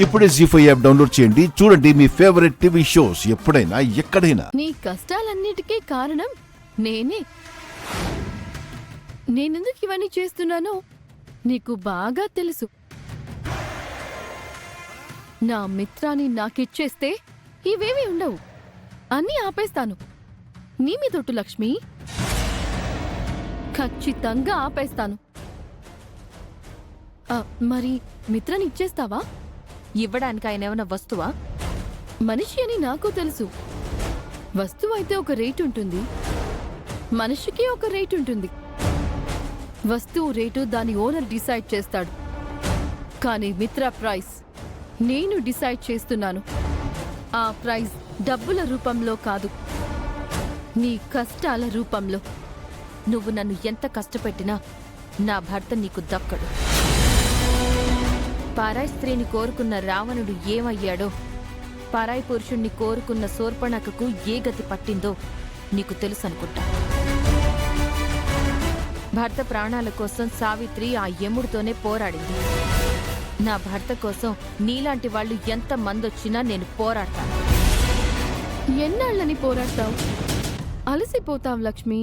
ఇప్పుడే జీ5 app download చేయండి. చూడండి మీ ఫేవరెట్ టీవీ షోస్ ఎప్పుడైనా ఎక్కడైనా. నీ కష్టాలన్నిటికీ కారణం నేనే. నేనెందుకు ఇవన్నీ చేస్తున్నానో నీకు బాగా తెలుసు. నా మిత్రాన్ని నాకిచ్చేస్తే ఇవేమీ ఉండవు, అన్నీ ఆపేస్తాను. నీ మీదొట్టు లక్ష్మి, ఖచ్చితంగా ఆపేస్తాను. మరి మిత్రాన్ని ఇచ్చేస్తావా? ఇవ్వడానికి ఆయన ఏమైనా వస్తువా? మనిషి అని నాకు తెలుసు. వస్తువు అయితే ఒక రేటు ఉంటుంది, మనిషికి ఒక రేటు ఉంటుంది. వస్తువు రేటు దాని ఓనర్ డిసైడ్ చేస్తాడు, కానీ మిత్ర ప్రైస్ నేను డిసైడ్ చేస్తున్నాను. ఆ ప్రైస్ డబ్బుల రూపంలో కాదు, నీ కష్టాల రూపంలో. నువ్వు నన్ను ఎంత కష్టపెట్టినా నా భర్త నీకు దక్కడు. పరాయి స్త్రీని కోరుకున్న రావణుడు ఏమయ్యాడో, పరాయి పురుషుణ్ణి కోరుకున్న శూర్పణఖకు ఏ గతి పట్టిందో నీకు తెలుసనుకుంటా. భర్త ప్రాణాల కోసం సావిత్రి ఆ యముడితోనే పోరాడింది. నా భర్త కోసం నీలాంటి వాళ్ళు ఎంత మందొచ్చినా నేను పోరాడతాను. ఎన్నాళ్ళని పోరాడతావు? అలసిపోతావు లక్ష్మి.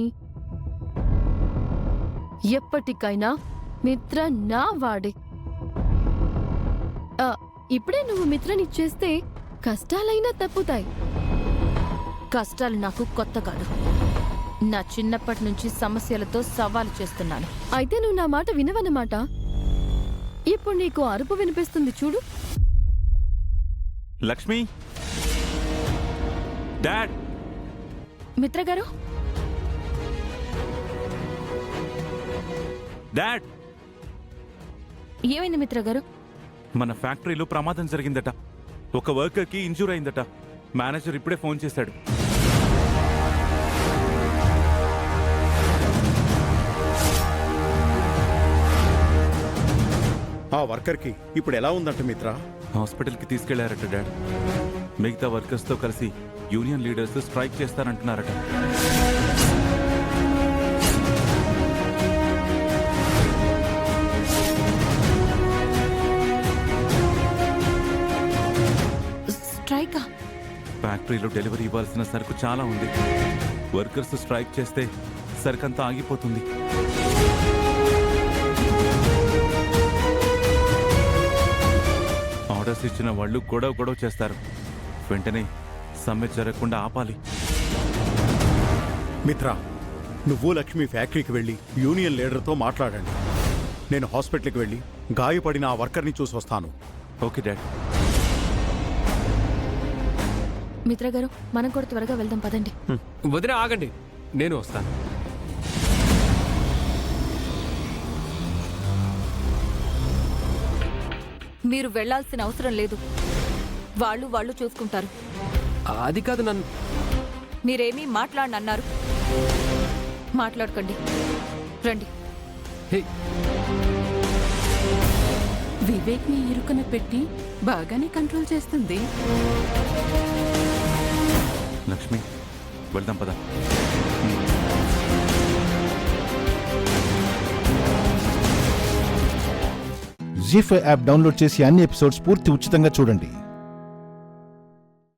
ఎప్పటికైనా మిత్ర నా వాడే. ఇప్పుడే నువ్వు మిత్రనిచ్చేస్తే కష్టాలైనా తప్పుతాయి. కష్టాలు నాకు కొత్త కాదు. నా చిన్నప్పటి నుంచి సమస్యలతో సవాలు చేస్తున్నాను. అయితే నువ్వు నా మాట వినవన్నమాట. ఇప్పుడు నీకు అరుపు వినిపిస్తుంది చూడు. లక్ష్మి, డాడ్. మిత్రగారు, డాడ్, ఏమైంది మిత్రగారు? మన ఫ్యాక్టరీలో ప్రమాదం జరిగిందట. ఒక వర్కర్కి ఇంజూర్ అయిందట. మేనేజర్ ఇప్పుడే ఫోన్ చేశాడు. ఆ వర్కర్కి ఇప్పుడు ఎలా ఉందంట మిత్ర? హాస్పిటల్కి తీసుకెళ్లారట డాడ్. మిగతా వర్కర్స్తో కలిసి యూనియన్ లీడర్స్ స్ట్రైక్ చేస్తారంటున్నారట. స్ట్రైకా? ఫ్యాక్టరీలో డెలివరీ ఇవ్వాల్సిన సరుకు చాలా ఉంది. వర్కర్స్ స్ట్రైక్ చేస్తే సరుకంతా ఆగిపోతుంది. ఆర్డర్స్ ఇచ్చిన వాళ్ళు గొడవ చేస్తారు. వెంటనే సమ్మె జరగకుండా ఆపాలి. మిత్ర, నువ్వు లక్ష్మి ఫ్యాక్టరీకి వెళ్ళి యూనియన్ లీడర్తో మాట్లాడండి. నేను హాస్పిటల్కి వెళ్ళి గాయపడిన ఆ వర్కర్ని చూసి వస్తాను. Okay dad. మిత్రగారు, మనం కూడా త్వరగా వెళ్దాం పదండి. వదిన ఆగండి, నేను వస్తాను. మీరు వెళ్లాల్సిన అవసరం లేదు. వాళ్ళు చూసుకుంటారు. అది కాదు, నన్ను మీరేమీ మాట్లాడనన్నారు. మాట్లాడకండి, రండి. హే, వివేక్ ని ఇరుకున పెట్టి బాగానే కంట్రోల్ చేస్తుంది. లక్ష్మి, వెళ్దాం పద. జీ5 యాప్ డౌన్లోడ్ చేసి అన్ని ఎపిసోడ్స్ పూర్తి ఉచితంగా చూడండి.